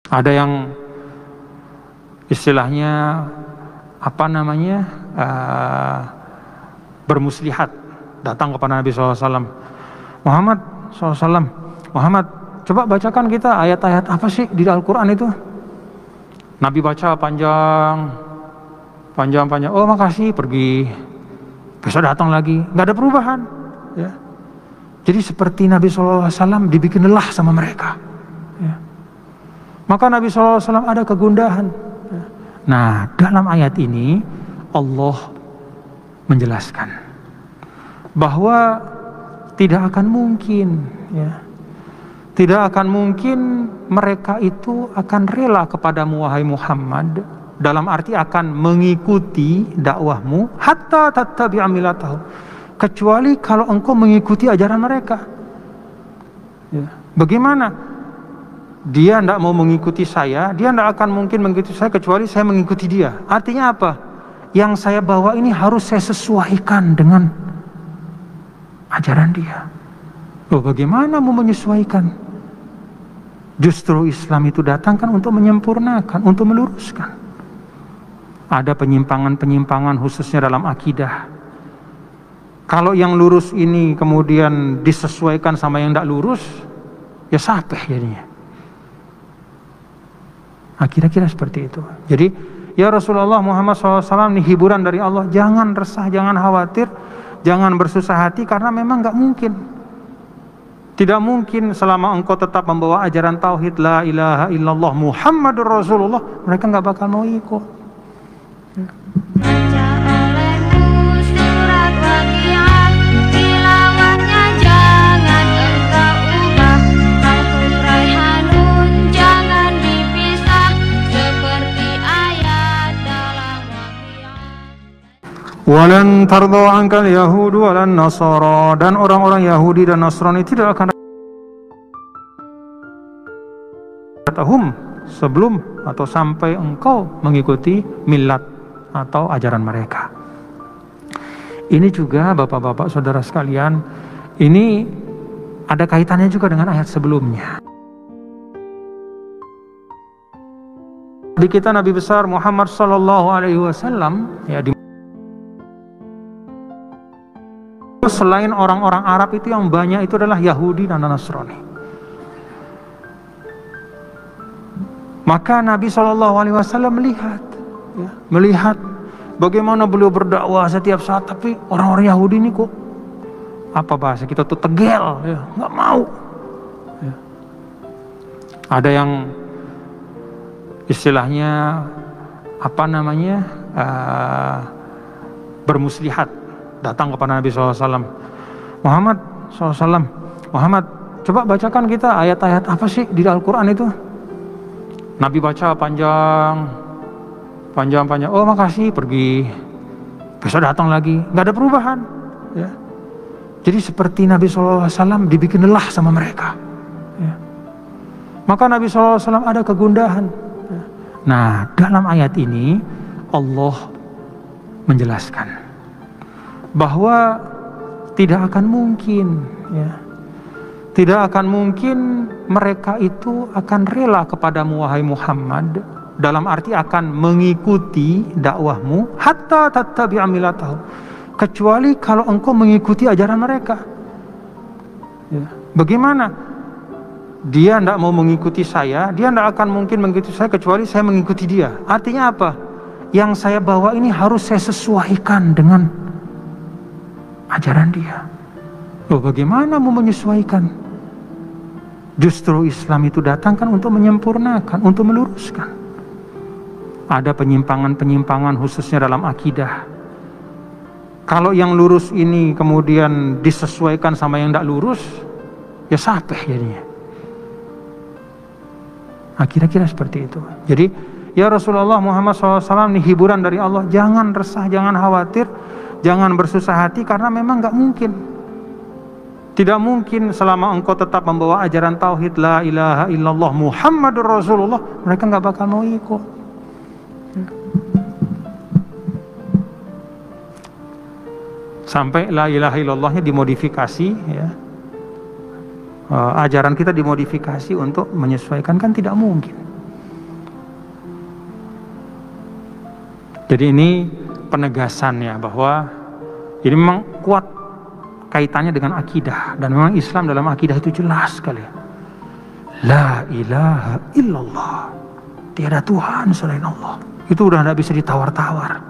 Ada yang istilahnya bermuslihat, datang kepada Nabi SAW. Muhammad SAW, Muhammad, coba bacakan kita ayat-ayat apa sih di Al-Quran itu. Nabi baca panjang. Oh makasih, pergi. Besok datang lagi, nggak ada perubahan. Ya. Jadi seperti Nabi SAW dibikin lelah sama mereka. Ya. Maka Nabi SAW ada kegundahan. Ya. Nah, dalam ayat ini Allah menjelaskan bahwa tidak akan mungkin, ya, tidak akan mungkin mereka itu akan rela kepadamu wahai Muhammad, dalam arti akan mengikuti dakwahmu, hatta tattabi'a millatahum, kecuali kalau engkau mengikuti ajaran mereka. Ya. Bagaimana? Dia tidak mau mengikuti saya, dia tidak akan mungkin mengikuti saya kecuali saya mengikuti dia. Artinya apa? Yang saya bawa ini harus saya sesuaikan dengan ajaran dia. Loh, bagaimana mau menyesuaikan? Justru Islam itu datang kan untuk menyempurnakan, untuk meluruskan. Ada penyimpangan-penyimpangan khususnya dalam akidah. Kalau yang lurus ini kemudian disesuaikan sama yang tidak lurus, ya sapeh jadinya. Nah, kira-kira seperti itu. Jadi, ya Rasulullah Muhammad SAW ini hiburan dari Allah. Jangan resah, jangan khawatir, jangan bersusah hati, karena memang nggak mungkin. Tidak mungkin selama engkau tetap membawa ajaran tauhid, la ilaha illallah Muhammadur Rasulullah, mereka nggak bakal mau ikut. Baca olehmu surat Waqiah, tilawatnya jangan engkau ubah. Al-Hum Raihanun jangan dipisah, seperti ayat dalam Waqiah. Walan tardha ankal yahudu walan nasara, dan orang-orang Yahudi dan Nasrani tidak akan hum, sebelum atau sampai engkau mengikuti millat atau ajaran mereka. Ini juga bapak-bapak saudara sekalian, ini ada kaitannya juga dengan ayat sebelumnya. Di kita Nabi besar Muhammad sallallahu alaihi wasallam, ya, selain orang-orang Arab itu yang banyak itu adalah Yahudi dan Nasrani. Maka Nabi SAW melihat bagaimana beliau berdakwah setiap saat, tapi orang-orang Yahudi ini kok, apa bahasa kita tuh, tegel, ya, nggak mau. Ya. Ada yang istilahnya bermuslihat, datang kepada Nabi SAW. Muhammad SAW, Muhammad, coba bacakan kita ayat-ayat apa sih di Al-Quran itu. Nabi baca panjang. Oh makasih, pergi. Besok datang lagi, nggak ada perubahan. Ya. Jadi seperti Nabi SAW dibikin lelah sama mereka. Ya. Maka Nabi SAW ada kegundahan. Ya. Nah, dalam ayat ini Allah menjelaskan bahwa tidak akan mungkin, ya, tidak akan mungkin mereka itu akan rela kepadamu wahai Muhammad, dalam arti akan mengikuti dakwahmu, hatta tattabi'a millatahum, kecuali kalau engkau mengikuti ajaran mereka. Ya. Bagaimana? Dia tidak mau mengikuti saya, dia tidak akan mungkin mengikuti saya kecuali saya mengikuti dia. Artinya apa? Yang saya bawa ini harus saya sesuaikan dengan ajaran dia. Loh, bagaimana mau menyesuaikan? Justru Islam itu datang kan untuk menyempurnakan, untuk meluruskan. Ada penyimpangan-penyimpangan khususnya dalam akidah. Kalau yang lurus ini kemudian disesuaikan sama yang tidak lurus, ya sapeh jadinya. Nah, kira-kira seperti itu. Jadi, ya Rasulullah Muhammad SAW ini hiburan dari Allah. Jangan resah, jangan khawatir, jangan bersusah hati, karena memang nggak mungkin. Tidak mungkin selama engkau tetap membawa ajaran tauhid, la ilaha illallah Muhammadur Rasulullah, mereka nggak bakal mau ikut. Sampai la ilaha illallahnya dimodifikasi, ya. Ajaran kita dimodifikasi untuk menyesuaikan, kan tidak mungkin. Jadi ini penegasan ya, bahwa ini memang kuat kaitannya dengan akidah, dan memang Islam dalam akidah itu jelas sekali. La ilaha illallah, tiada Tuhan selain Allah. Itu udah tidak bisa ditawar-tawar.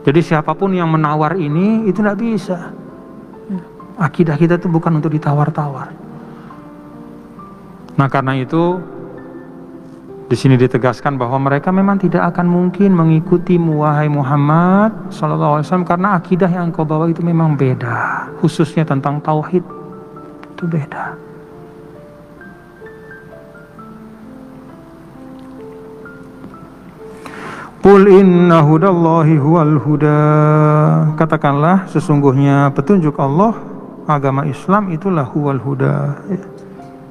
Jadi siapapun yang menawar ini itu tidak bisa. Akidah kita itu bukan untuk ditawar-tawar. Nah karena itu di sini ditegaskan bahwa mereka memang tidak akan mungkin mengikutimu wahai Muhammad sallallahu alaihi wasallam, karena akidah yang kau bawa itu memang beda, khususnya tentang tauhid itu beda. Qul inna hudallahi huwal huda. Katakanlah sesungguhnya petunjuk Allah, agama Islam itulah huwal huda,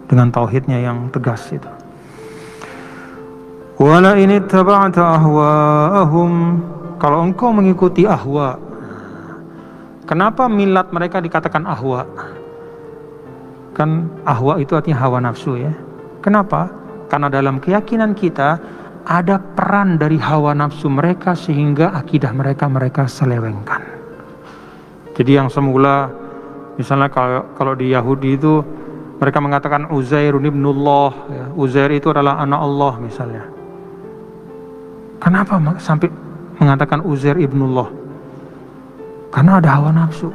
dengan tauhidnya yang tegas itu. Wala in ittaba'ta ahwa'ahum, kalau engkau mengikuti ahwa. Kenapa milat mereka dikatakan ahwa? Kan ahwa itu artinya hawa nafsu ya. Kenapa? Karena dalam keyakinan kita ada peran dari hawa nafsu mereka sehingga akidah mereka selewengkan. Jadi yang semula misalnya kalau di Yahudi itu mereka mengatakan Uzair ibnullah ya. Uzair itu adalah anak Allah misalnya. Kenapa sampai mengatakan Uzair ibnullah? Karena ada hawa nafsu.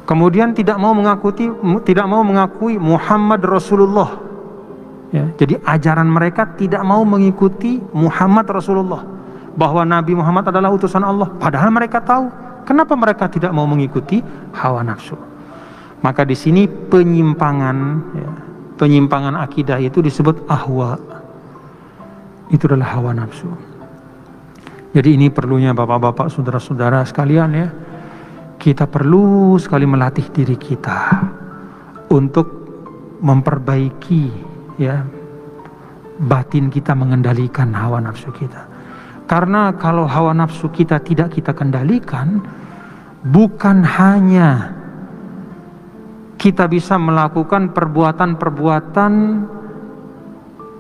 Kemudian tidak mau mengakui Muhammad Rasulullah. Ya, jadi ajaran mereka tidak mau mengikuti Muhammad Rasulullah, bahwa Nabi Muhammad adalah utusan Allah. Padahal mereka tahu. Kenapa mereka tidak mau mengikuti? Hawa nafsu. Maka di sini penyimpangan, ya, penyimpangan akidah itu disebut ahwa. Itu adalah hawa nafsu. Jadi ini perlunya bapak-bapak, saudara-saudara sekalian ya. Kita perlu sekali melatih diri kita untuk memperbaiki ya batin kita, mengendalikan hawa nafsu kita. Karena kalau hawa nafsu kita tidak kita kendalikan, bukan hanya kita bisa melakukan perbuatan-perbuatan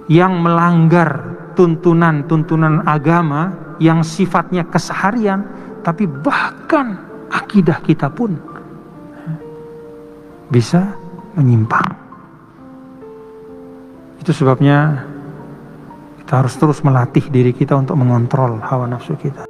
yang melanggar tuntunan-tuntunan agama yang sifatnya keseharian, tapi bahkan akidah kita pun bisa menyimpang. Itu sebabnya kita harus terus melatih diri kita untuk mengontrol hawa nafsu kita.